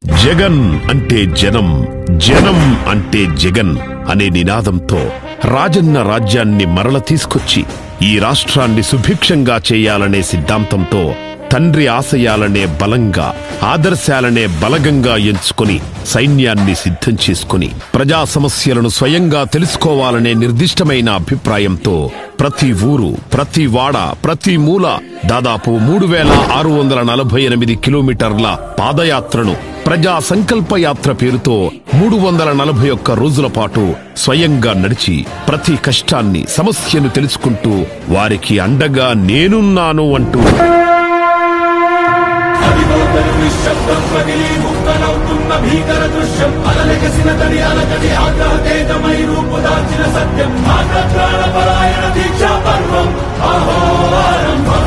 జగన్ అంటే జనం, జనం అంటే జగన్ అనే నినాదంతో రాజన్న రాజ్యాన్ని మరల తీసుకొచ్చి ఈ రాష్ట్రాన్ని సుభిక్షంగా చేయాలనే సిద్ధాంతంతో తండ్రి ఆశయాలనే బలంగా, ఆదర్శాలనే బలగంగా ఎంచుకొని సైన్యాన్ని సిద్ధం చేసుకుని ప్రజా సమస్యలను స్వయంగా తెలుసుకోవాలనే నిర్దిష్టమైన అభిప్రాయంతో ప్రతి ఊరు, ప్రతి వాడ, ప్రతి మూల దాదాపు 3648 కిలోమీటర్ల పాదయాత్రను ప్రజా సంకల్ప యాత్ర పేరుతో 341 రోజుల పాటు స్వయంగా నడిచి ప్రతి కష్టాన్ని, సమస్యను తెలుసుకుంటూ వారికి అండగా నేనున్నాను అంటూ భీకర దృశ్యం అలలెగసిన తడి అలకడి ఆగ్రహ తేజమై రూపుదాల్చిన సత్యం ఆగ్రహ పరాయణ దీక్షా పర్వం అహో ఆరంభం.